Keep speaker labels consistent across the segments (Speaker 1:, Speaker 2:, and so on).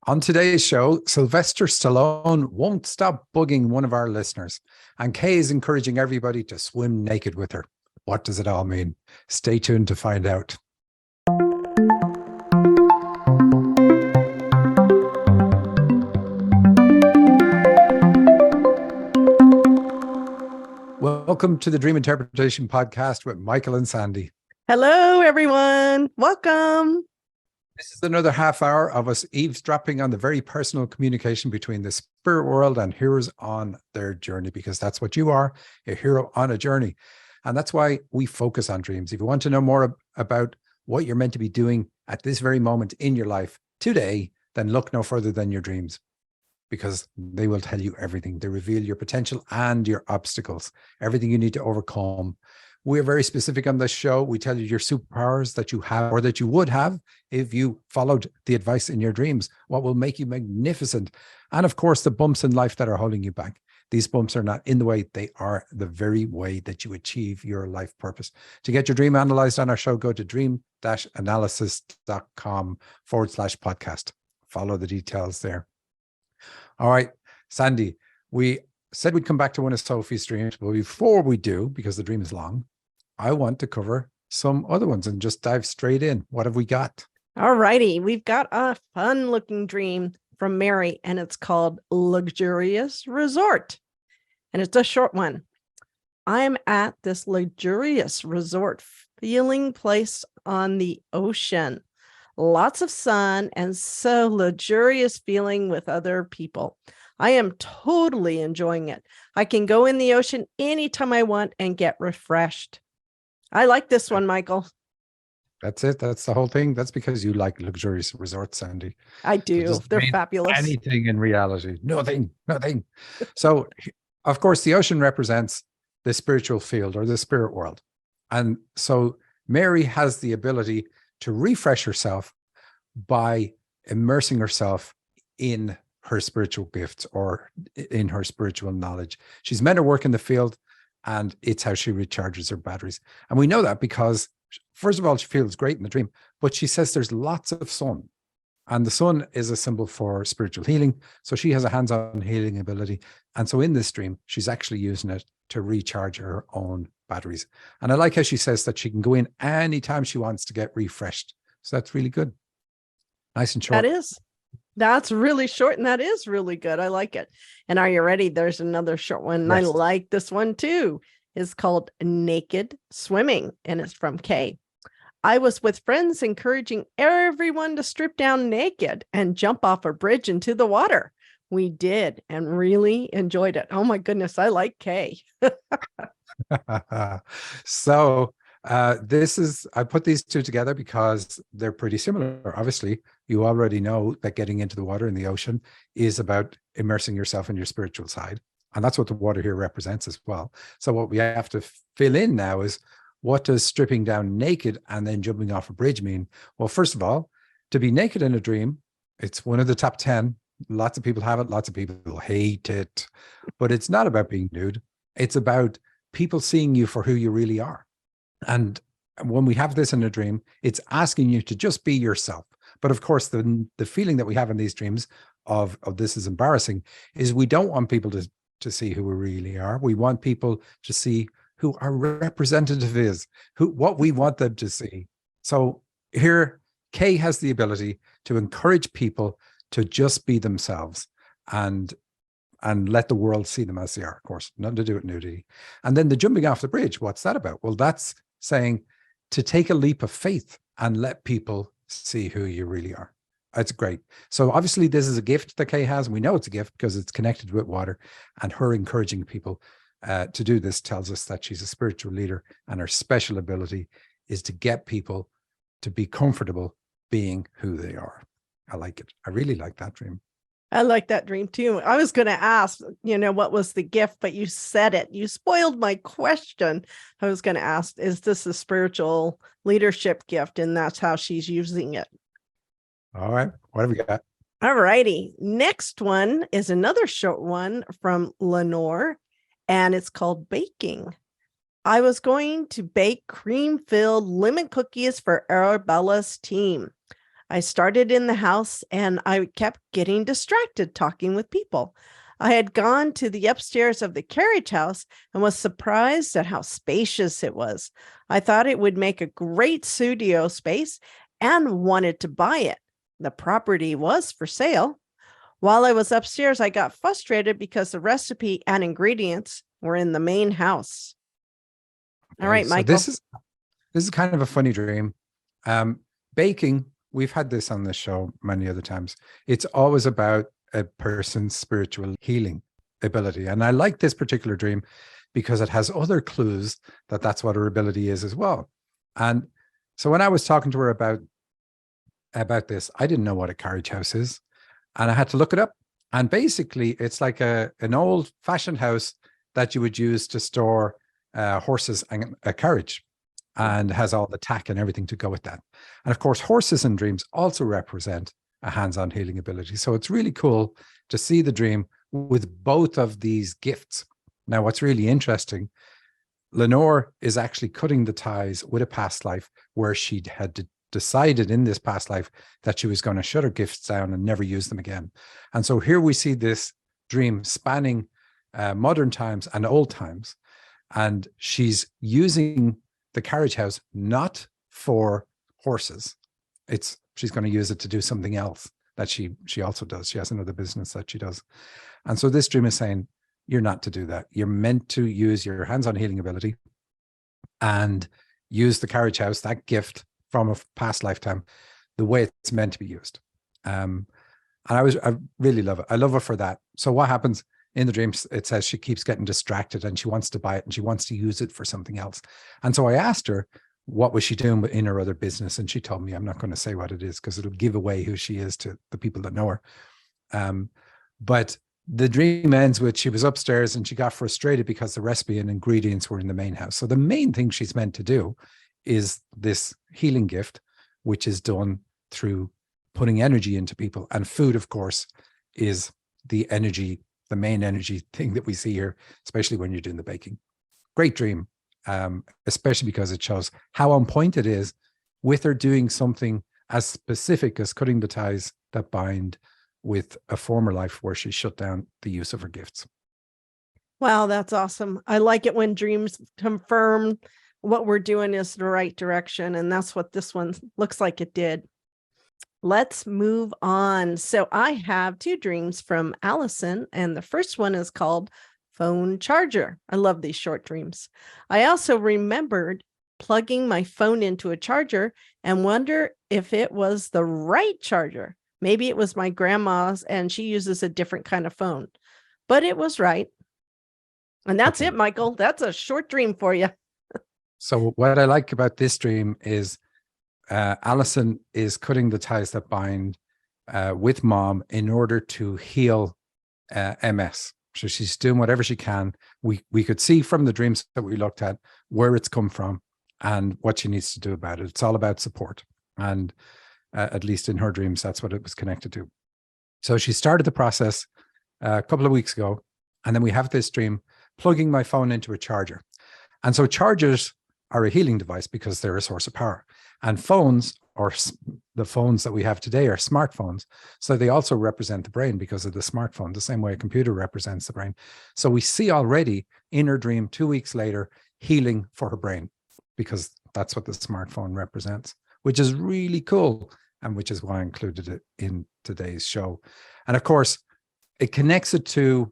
Speaker 1: On today's show, Sylvester Stallone won't stop bugging one of our listeners, and Kay is encouraging everybody to swim naked with her. What does it all mean? Stay tuned to find out. Welcome to the Dream Interpretation Podcast with Michael and Sandy.
Speaker 2: Hello, everyone. Welcome.
Speaker 1: This is another half hour of us eavesdropping on the very personal communication between the spirit world and heroes on their journey, because that's what you are, a hero on a journey. And that's why we focus on dreams. If you want to know more about what you're meant to be doing at this very moment in your life today, then look no further than your dreams, because they will tell you everything. They reveal your potential and your obstacles, everything you need to overcome. We're very specific on this show. We tell you your superpowers that you have or that you would have if you followed the advice in your dreams, what will make you magnificent. And of course, the bumps in life that are holding you back. These bumps are not in the way. They are the very way that you achieve your life purpose. To get your dream analyzed on our show, go to dream-analysis.com/podcast. Follow the details there. All right, Sandy, we said we'd come back to one of Sophie's dreams, but before we do, because the dream is long, I want to cover some other ones and just dive straight in. What have we got?
Speaker 2: All righty. We've got a fun looking dream from Mary, and it's called Luxurious Resort. And it's a short one. I'm at this luxurious resort, feeling place on the ocean. Lots of sun and so luxurious feeling with other people. I am totally enjoying it. I can go in the ocean anytime I want and get refreshed. I like this one, Michael.
Speaker 1: That's it. That's the whole thing. That's because you like luxurious resorts, Sandy.
Speaker 2: I do. They're fabulous.
Speaker 1: Anything in reality. Nothing. So, of course, the ocean represents the spiritual field or the spirit world. And so Mary has the ability to refresh herself by immersing herself in her spiritual gifts or in her spiritual knowledge. She's meant to work in the field, and it's how she recharges her batteries. And we know that because, first of all, she feels great in the dream, but she says there's lots of sun. And the sun is a symbol for spiritual healing. So she has a hands-on healing ability. And so in this dream, she's actually using it to recharge her own batteries. And I like how she says that she can go in anytime she wants to get refreshed. So that's really good. Nice and short.
Speaker 2: That is. That's really short, and that is really good. I like it. And are you ready? There's another short one. Yes. I like this one too. It's called Naked Swimming, and it's from Kay. I was with friends encouraging everyone to strip down naked and jump off a bridge into the water. We did and really enjoyed it. Oh my goodness, I like Kay.
Speaker 1: So I put these two together because they're pretty similar. Obviously, you already know that getting into the water in the ocean is about immersing yourself in your spiritual side. And that's what the water here represents as well. So what we have to fill in now is, what does stripping down naked and then jumping off a bridge mean? Well, first of all, to be naked in a dream, it's one of the top 10. Lots of people have it. Lots of people hate it. But it's not about being nude. It's about people seeing you for who you really are. And when we have this in a dream, it's asking you to just be yourself. But of course, the feeling that we have in these dreams of this is embarrassing is we don't want people to see who we really are. We want people to see who our representative is, what we want them to see. So here, Kay has the ability to encourage people to just be themselves and let the world see them as they are, of course, nothing to do with nudity. And then the jumping off the bridge, what's that about? Well, that's saying to take a leap of faith and let people see who you really are. That's great. So obviously this is a gift that Kay has, and we know it's a gift because it's connected with water, and her encouraging people to do this tells us that she's a spiritual leader, and her special ability is to get people to be comfortable being who they are. I like it. I really like that dream.
Speaker 2: I like that dream too. I was going to ask, what was the gift, but you said it. You spoiled my question. I was going to ask, is this a spiritual leadership gift? And that's how she's using it.
Speaker 1: All right. What have we got?
Speaker 2: All righty. Next one is another short one from Lenore, and it's called Baking. I was going to bake cream-filled lemon cookies for Arabella's team. I started in the house and I kept getting distracted talking with people. I had gone to the upstairs of the carriage house and was surprised at how spacious it was. I thought it would make a great studio space and wanted to buy it. The property was for sale. While I was upstairs, I got frustrated because the recipe and ingredients were in the main house. All right,
Speaker 1: So
Speaker 2: Michael.
Speaker 1: this is kind of a funny dream. Baking, we've had this on the show many other times. It's always about a person's spiritual healing ability. And I like this particular dream because it has other clues that that's what her ability is as well. And so when I was talking to her about this, I didn't know what a carriage house is. And I had to look it up. And basically, it's like an old fashioned house that you would use to store horses and a carriage, and has all the tack and everything to go with that. And of course, horses in dreams also represent a hands-on healing ability. So it's really cool to see the dream with both of these gifts. Now, what's really interesting, Lenore is actually cutting the ties with a past life where she had decided in this past life that she was going to shut her gifts down and never use them again. And so here we see this dream spanning modern times and old times. And she's using the carriage house not for horses. She's going to use it to do something else that she also does. She has another business that she does. And so this dream is saying, you're not to do that. You're meant to use your hands-on healing ability and use the carriage house, that gift from a past lifetime, the way it's meant to be used. And I really love it. I love her for that. So what happens in the dreams, it says she keeps getting distracted and she wants to buy it and she wants to use it for something else. And so I asked her, what was she doing in her other business? And she told me, I'm not going to say what it is because it'll give away who she is to the people that know her. But the dream ends with she was upstairs and she got frustrated because the recipe and ingredients were in the main house. So the main thing she's meant to do is this healing gift, which is done through putting energy into people. And food, of course, is the main energy thing that we see here, especially when you're doing the baking. Great dream, especially because it shows how on point it is with her doing something as specific as cutting the ties that bind with a former life where she shut down the use of her gifts.
Speaker 2: Wow, that's awesome. I like it when dreams confirm what we're doing is the right direction. And that's what this one looks like it did. Let's move on. So I have two dreams from Alison, and the first one is called Phone Charger. I love these short dreams. I also remembered plugging my phone into a charger and wonder if it was the right charger. Maybe it was my grandma's and she uses a different kind of phone, but it was right. And that's it, Michael. That's a short dream for you.
Speaker 1: So what I like about this dream is Alison is cutting the ties that bind with mom in order to heal MS. So she's doing whatever she can. We could see from the dreams that we looked at where it's come from and what she needs to do about it. It's all about support. And at least in her dreams, that's what it was connected to. So she started the process a couple of weeks ago. And then we have this dream plugging my phone into a charger. And so chargers are a healing device because they're a source of power. And phones, or the phones that we have today, are smartphones. So they also represent the brain because of the smartphone, the same way a computer represents the brain. So we see already in her dream 2 weeks later, healing for her brain, because that's what the smartphone represents, which is really cool. And which is why I included it in today's show. And of course, it connects it to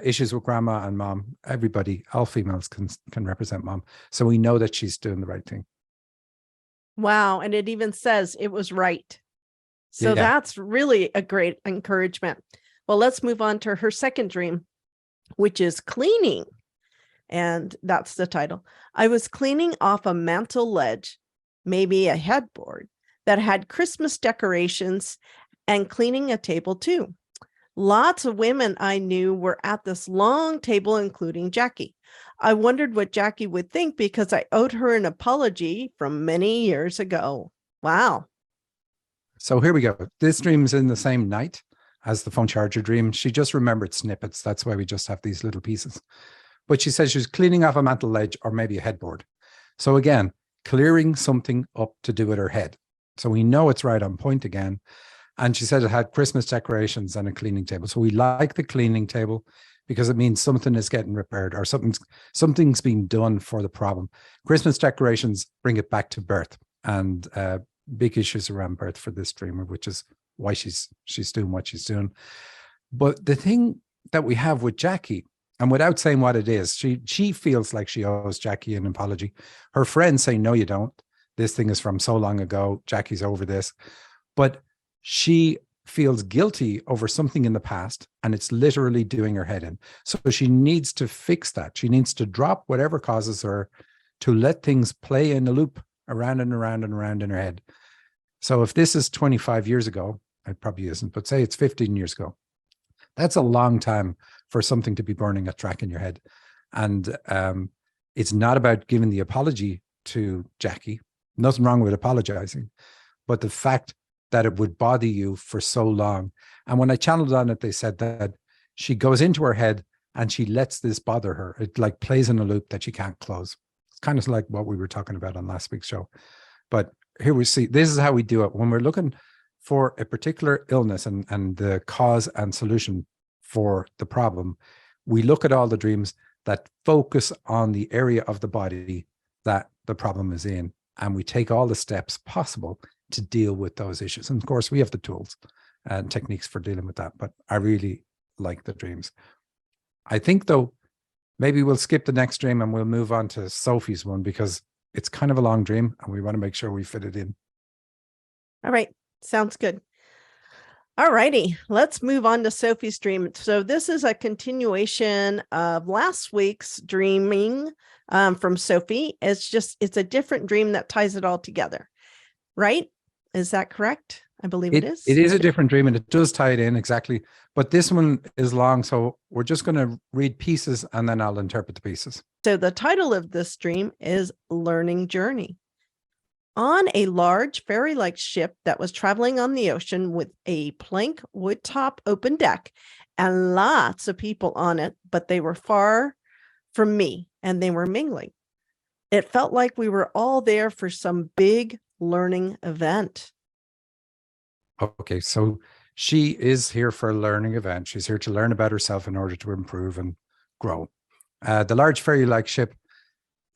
Speaker 1: issues with grandma and mom. Everybody, all females can represent mom. So we know that she's doing the right thing.
Speaker 2: Wow. And it even says it was right. So that's really a great encouragement. Well, let's move on to her second dream, which is cleaning. And that's the title. I was cleaning off a mantle ledge, maybe a headboard, that had Christmas decorations, and cleaning a table too. Lots of women I knew were at this long table, including Jackie. I wondered what Jackie would think because I owed her an apology from many years ago. Wow.
Speaker 1: So here we go. This dream's in the same night as the phone charger dream. She just remembered snippets. That's why we just have these little pieces. But she says she was cleaning off a mantle ledge or maybe a headboard. So again, clearing something up to do with her head. So we know it's right on point again. And she said it had Christmas decorations and a cleaning table. So we like the cleaning table because it means something is getting repaired or something's being done for the problem. Christmas decorations bring it back to birth, and big issues around birth for this dreamer, which is why she's doing what she's doing. But the thing that we have with Jackie, and without saying what it is, she feels like she owes Jackie an apology. Her friends say, no, you don't. This thing is from so long ago. Jackie's over this. But she feels guilty over something in the past, and it's literally doing her head in. So she needs to fix that. She needs to drop whatever causes her to let things play in a loop around and around and around in her head. So if this is 25 years ago, it probably isn't, but say it's 15 years ago. That's a long time for something to be burning a track in your head. And it's not about giving the apology to Jackie. Nothing wrong with apologizing, but the fact that it would bother you for so long. And when I channeled on it, they said that she goes into her head and she lets this bother her. It like plays in a loop that she can't close. It's kind of like what we were talking about on last week's show. But here we see, this is how we do it. When we're looking for a particular illness and the cause and solution for the problem, we look at all the dreams that focus on the area of the body that the problem is in. And we take all the steps possible to deal with those issues. And of course, we have the tools and techniques for dealing with that. But I really like the dreams. I think, though, maybe we'll skip the next dream and we'll move on to Sophie's one, because it's kind of a long dream and we want to make sure we fit it in.
Speaker 2: All right. Sounds good. All righty. Let's move on to Sophie's dream. So this is a continuation of last week's dreaming from Sophie. It's a different dream that ties it all together. Right? Is that correct? I believe it is.
Speaker 1: It is a different dream and it does tie it in exactly. But this one is long. So we're just going to read pieces and then I'll interpret the pieces.
Speaker 2: So the title of this dream is Learning Journey. On a large ferry-like ship that was traveling on the ocean with a plank wood top open deck and lots of people on it, but they were far from me and they were mingling. It felt like we were all there for some big learning event.
Speaker 1: Okay, so she is here for a learning event. She's here to learn about herself in order to improve and grow. The large ferry-like ship,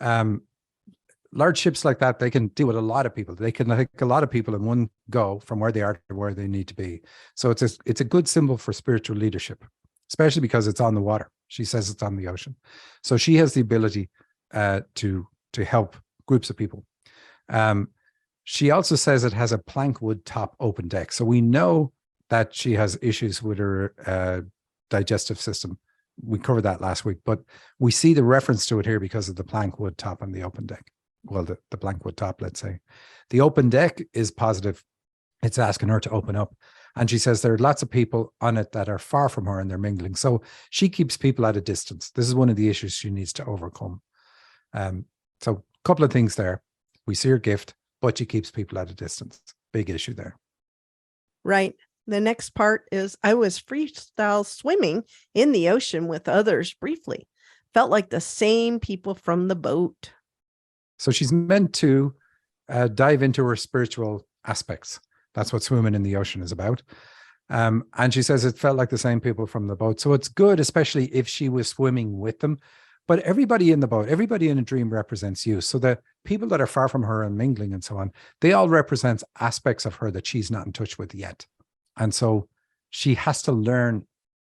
Speaker 1: large ships like that, they can deal with a lot of people. They can take a lot of people in one go from where they are to where they need to be. So it's a good symbol for spiritual leadership, especially because it's on the water. She says it's on the ocean. So she has the ability to help groups of people. She also says it has a plank wood top open deck. So we know that she has issues with her digestive system. We covered that last week, but we see the reference to it here because of the plank wood top and the open deck. Well, the plank wood top, let's say. The open deck is positive. It's asking her to open up. And she says there are lots of people on it that are far from her and they're mingling. So she keeps people at a distance. This is one of the issues she needs to overcome. So a couple of things there. We see her gift, but she keeps people at a distance. Big issue there.
Speaker 2: Right. The next part is I was freestyle swimming in the ocean with others briefly. Felt like the same people from the boat.
Speaker 1: So she's meant to dive into her spiritual aspects. That's what swimming in the ocean is about. And she says it felt like the same people from the boat. So it's good, especially if she was swimming with them. But everybody in the boat, everybody in a dream represents you. So the people that are far from her and mingling and so on, they all represent aspects of her that she's not in touch with yet. And so she has to learn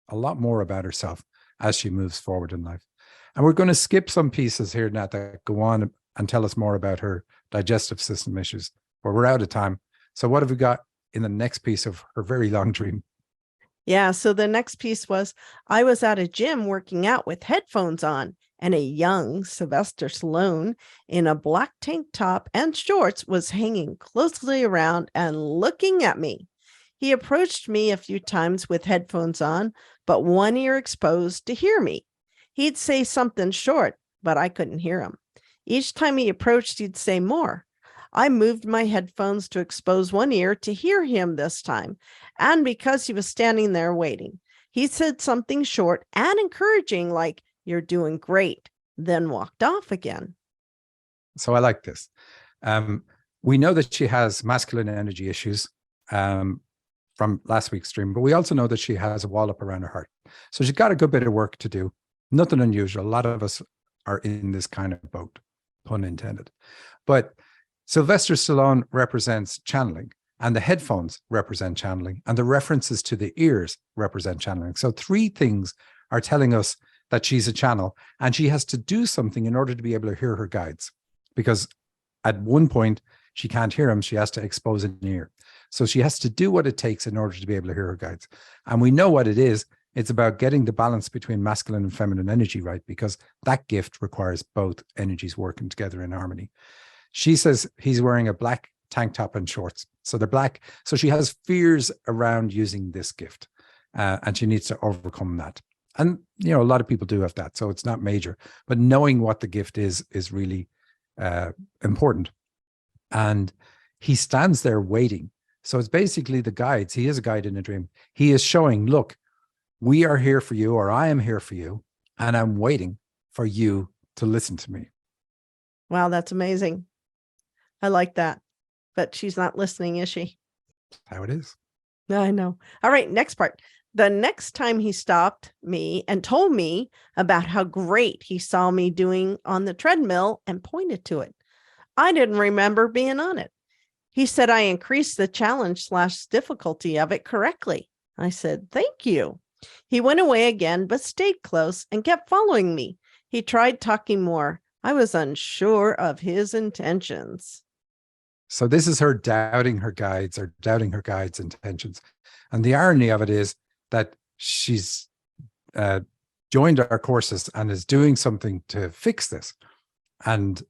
Speaker 1: a lot more about herself as she moves forward in life. And we're going to skip some pieces here now that go on and tell us more about her digestive system issues, but we're out of time. So what have we got in the next piece of her very long dream?
Speaker 2: Yeah, so the next piece was I was at a gym working out with headphones on, and a young Sylvester Stalone in a black tank top and shorts was hanging closely around and looking at me. He approached me a few times with headphones on, but one ear exposed to hear me. He'd say something short, but I couldn't hear him. Each time he approached, he'd say more. I moved my headphones to expose one ear to hear him this time, and because he was standing there waiting, he said something short and encouraging like, "You're doing great," then walked off again.
Speaker 1: So I like this. We know that she has masculine energy issues from last week's stream, but we also know that she has a wall up around her heart. So she's got a good bit of work to do. Nothing unusual. A lot of us are in this kind of boat, pun intended. But Sylvester Stallone represents channeling, and the headphones represent channeling, and the references to the ears represent channeling. So 3 things are telling us that she's a channel, and she has to do something in order to be able to hear her guides, because at one point she can't hear them. She has to expose an ear. So she has to do what it takes in order to be able to hear her guides. And we know what it is. It's about getting the balance between masculine and feminine energy right, because that gift requires both energies working together in harmony. She says he's wearing a black tank top and shorts. So they're black. So she has fears around using this gift, and she needs to overcome that. And, you know, a lot of people do have that. So it's not major, but knowing what the gift is really important. And he stands there waiting. So it's basically the guides. He is a guide in a dream. He is showing, look, we are here for you, or I am here for you, and I'm waiting for you to listen to me.
Speaker 2: Wow, that's amazing. I like that. But she's not listening, is she?
Speaker 1: That's how it is.
Speaker 2: I know. All right, next part. The next time he stopped me and told me about how great he saw me doing on the treadmill and pointed to it. I didn't remember being on it. He said I increased the challenge/difficulty of it correctly. I said, thank you. He went away again, but stayed close and kept following me. He tried talking more. I was unsure of his intentions.
Speaker 1: So this is her doubting her guides, or doubting her guides' intentions. And the irony of it is that she's joined our courses and is doing something to fix this. And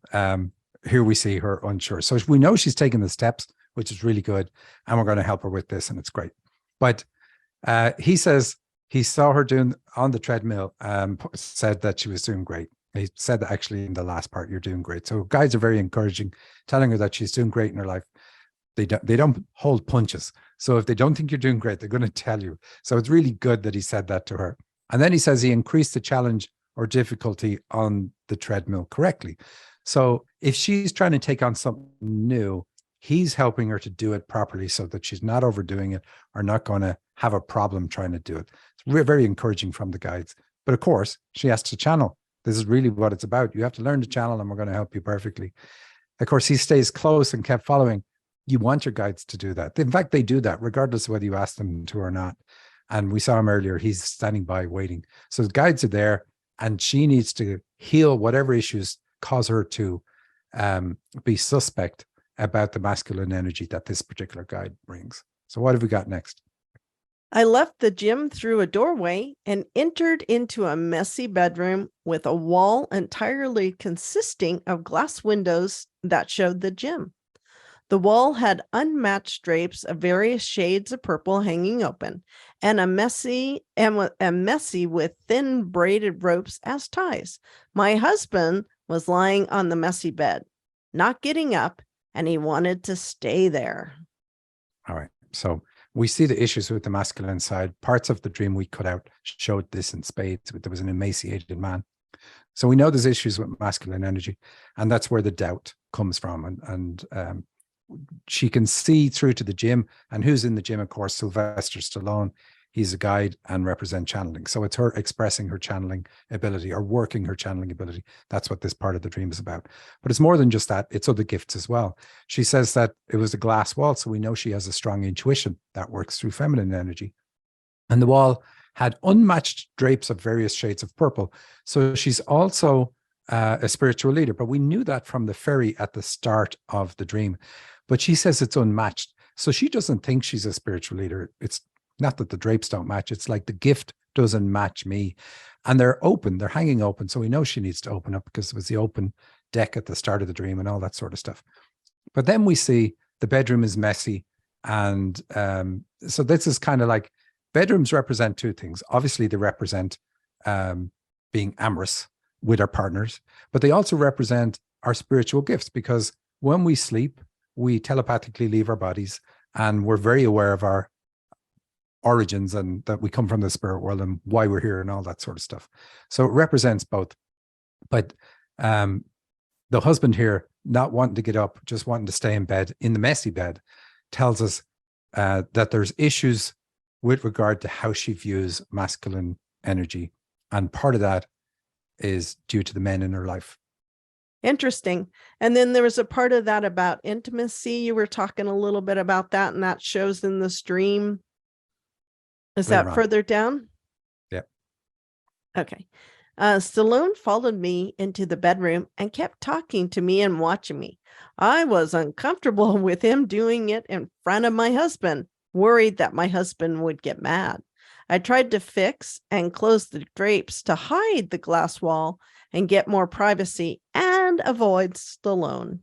Speaker 1: here we see her unsure. So we know she's taken the steps, which is really good. And we're going to help her with this, and it's great. But he says he saw her doing on the treadmill, said that she was doing great. He said that actually in the last part, you're doing great. So guides are very encouraging, telling her that she's doing great in her life. They don't hold punches. So if they don't think you're doing great, they're going to tell you. So it's really good that he said that to her. And then he says he increased the challenge or difficulty on the treadmill correctly. So if she's trying to take on something new, he's helping her to do it properly so that she's not overdoing it or not going to have a problem trying to do it. It's very encouraging from the guides. But of course, she has to channel. This is really what it's about. You have to learn to channel, and we're going to help you perfectly. Of course, he stays close and kept following. You want your guides to do that. In fact, they do that regardless of whether you ask them to or not. And we saw him earlier. He's standing by waiting. So the guides are there, and she needs to heal whatever issues cause her to be suspect about the masculine energy that this particular guide brings. So what have we got next?
Speaker 2: I left the gym through a doorway and entered into a messy bedroom with a wall entirely consisting of glass windows that showed the gym. The wall had unmatched drapes of various shades of purple hanging open, and a messy with thin braided ropes as ties. My husband was lying on the messy bed, not getting up, and he wanted to stay there. All
Speaker 1: right. So we see the issues with the masculine side. Parts of the dream we cut out showed this in spades. There was an emaciated man. So we know there's issues with masculine energy, and that's where the doubt comes from. And she can see through to the gym, and who's in the gym, of course, Sylvester Stalone. He's a guide and represent channeling. So it's her expressing her channeling ability or working her channeling ability. That's what this part of the dream is about. But it's more than just that. It's other gifts as well. She says that it was a glass wall. So we know she has a strong intuition that works through feminine energy. And the wall had unmatched drapes of various shades of purple. So she's also a spiritual leader. But we knew that from the fairy at the start of the dream. But she says it's unmatched. So she doesn't think she's a spiritual leader. It's not that the drapes don't match. It's like the gift doesn't match me. And they're open. They're hanging open. So we know she needs to open up because it was the open deck at the start of the dream and all that sort of stuff. But then we see the bedroom is messy. And so this is kind of like bedrooms represent two things. Obviously, they represent being amorous with our partners, but they also represent our spiritual gifts, because when we sleep, we telepathically leave our bodies, and we're very aware of our origins and that we come from the spirit world and why we're here and all that sort of stuff. So it represents both. But the husband here not wanting to get up, just wanting to stay in bed, in the messy bed, tells us that there's issues with regard to how she views masculine energy. And part of that is due to the men in her life.
Speaker 2: Interesting. And then there was a part of that about intimacy. You were talking a little bit about that, and that shows in the stream. Is
Speaker 1: Later
Speaker 2: that
Speaker 1: on.
Speaker 2: further down?
Speaker 1: Yeah.
Speaker 2: Okay. Stallone followed me into the bedroom and kept talking to me and watching me. I was uncomfortable with him doing it in front of my husband, worried that my husband would get mad. I tried to fix and close the drapes to hide the glass wall and get more privacy and avoid Stallone.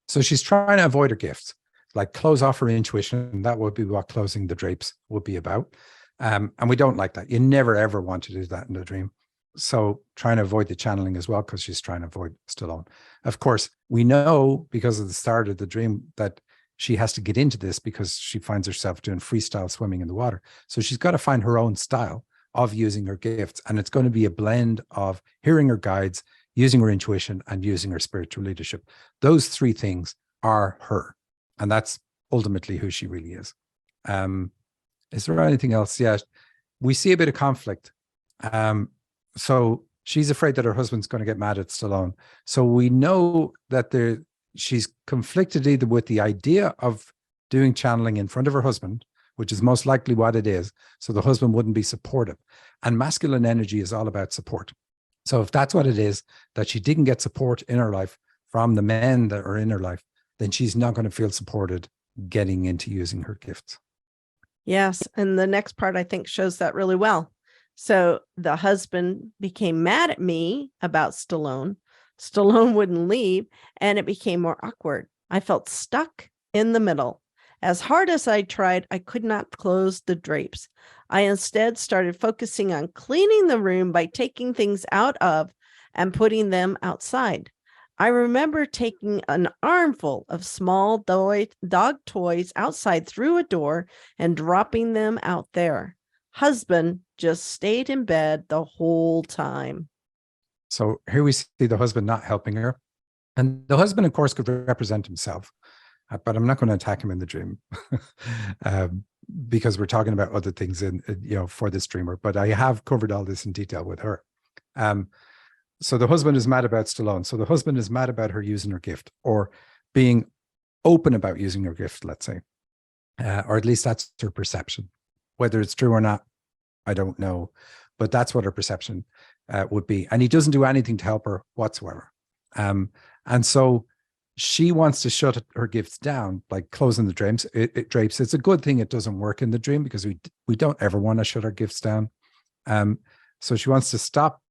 Speaker 1: So she's trying to avoid her gifts, like close off her intuition. That would be what closing the drapes would be about. And we don't like that. You never, ever want to do that in a dream. So trying to avoid the channeling as well, because she's trying to avoid Stallone. Of course, we know because of the start of the dream that she has to get into this because she finds herself doing freestyle swimming in the water. So she's got to find her own style of using her gifts. And it's going to be a blend of hearing her guides, using her intuition, and using her spiritual leadership. Those three things are her. And that's ultimately who she really is. Is there anything else? Yeah, we see a bit of conflict. So she's afraid that her husband's going to get mad at Stallone. So we know that she's conflicted either with the idea of doing channeling in front of her husband, which is most likely what it is. So the husband wouldn't be supportive. And masculine energy is all about support. So if that's what it is, that she didn't get support in her life from the men that are in her life, then she's not going to feel supported getting into using her gifts.
Speaker 2: Yes. And the next part, I think, shows that really well. So the husband became mad at me about Stallone. Stallone wouldn't leave, and it became more awkward. I felt stuck in the middle. As hard as I tried, I could not close the drapes. I instead started focusing on cleaning the room by taking things out of and putting them outside. I remember taking an armful of small dog toys outside through a door and dropping them out there. Husband just stayed in bed the whole time.
Speaker 1: So here we see the husband not helping her. And the husband, of course, could represent himself, but I'm not going to attack him in the dream because we're talking about other things for this dreamer. But I have covered all this in detail with her. So the husband is mad about Stallone. So the husband is mad about her using her gift or being open about using her gift, let's say, or at least that's her perception. Whether it's true or not, I don't know, but that's what her perception would be. And he doesn't do anything to help her whatsoever. And so she wants to shut her gifts down, like closing the drapes. Drapes. It's a good thing it doesn't work in the dream because we don't ever want to shut our gifts down. So she wants to stop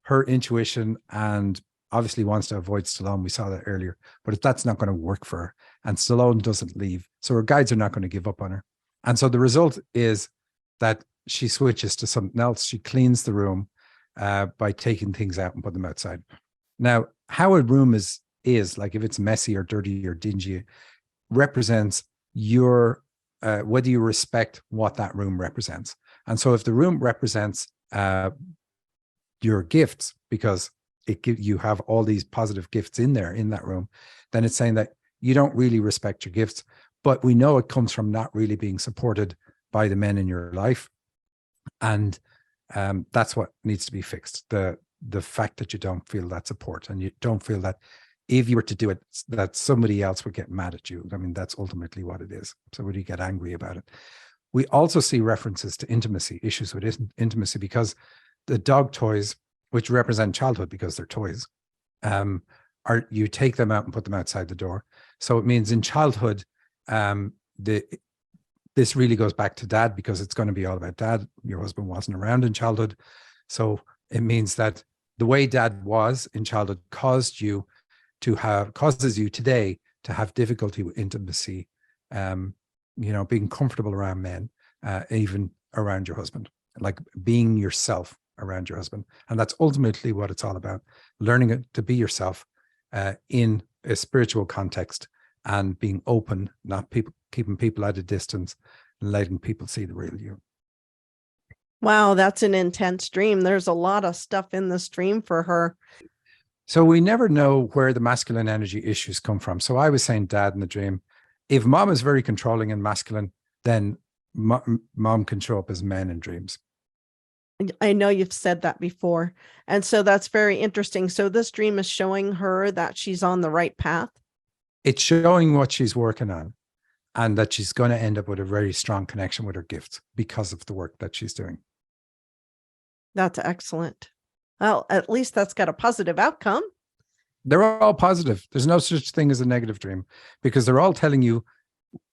Speaker 1: her intuition and obviously wants to avoid Stallone. We saw that earlier, but if that's not going to work for her and Stallone doesn't leave, so her guides are not going to give up on her. And so the result is that she switches to something else. She cleans the room by taking things out and put them outside. Now, how a room is like if it's messy or dirty or dingy, represents your whether you respect what that room represents. And so if the room represents your gifts, because you have all these positive gifts in there in that room, then it's saying that you don't really respect your gifts. But we know it comes from not really being supported by the men in your life. And that's what needs to be fixed. The fact that you don't feel that support and you don't feel that if you were to do it, that somebody else would get mad at you. I mean, that's ultimately what it is. So would you get angry about it? We also see references to intimacy, issues with intimacy, because the dog toys, which represent childhood because they're toys, you take them out and put them outside the door. So it means in childhood, this really goes back to dad because it's going to be all about dad. Your husband wasn't around in childhood. So it means that the way dad was in childhood causes you today to have difficulty with intimacy, being comfortable around men, even around your husband, like being yourself around your husband. And that's ultimately what it's all about, learning to be yourself in a spiritual context and being open, not keeping people at a distance and letting people see the real you.
Speaker 2: Wow, that's an intense dream. There's a lot of stuff in this dream for her.
Speaker 1: So we never know where the masculine energy issues come from. So I was saying dad in the dream. If mom is very controlling and masculine, then mom can show up as men in dreams.
Speaker 2: I know you've said that before. And so that's very interesting. So this dream is showing her that she's on the right path.
Speaker 1: It's showing what she's working on and that she's going to end up with a very strong connection with her gift because of the work that she's doing.
Speaker 2: That's excellent. Well, at least that's got a positive outcome.
Speaker 1: They're all positive. There's no such thing as a negative dream because they're all telling you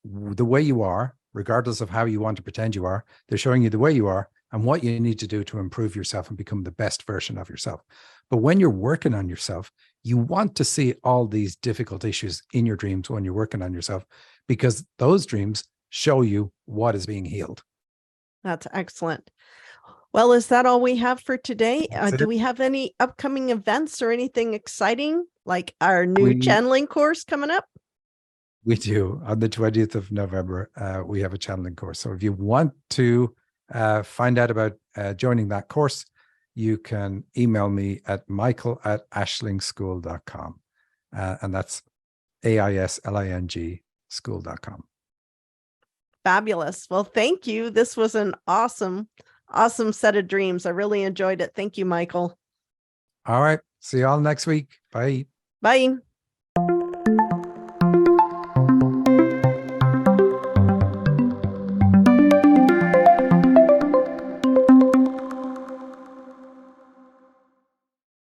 Speaker 1: the way you are, regardless of how you want to pretend you are. They're showing you the way you are and what you need to do to improve yourself and become the best version of yourself. But when you're working on yourself, you want to see all these difficult issues in your dreams when you're working on yourself, because those dreams show you what is being healed.
Speaker 2: That's excellent. Well, is that all we have for today? Do we have any upcoming events or anything exciting, like our new channeling course coming up?
Speaker 1: We do. On the 20th of November, we have a channeling course. So if you want to find out about joining that course, you can email me at michael@ashlingschool.com. And that's AISLING school.com.
Speaker 2: Fabulous. Well, thank you. This was an awesome set of dreams. I really enjoyed it. Thank you, Michael.
Speaker 1: All right. See you all next week. Bye.
Speaker 2: Bye.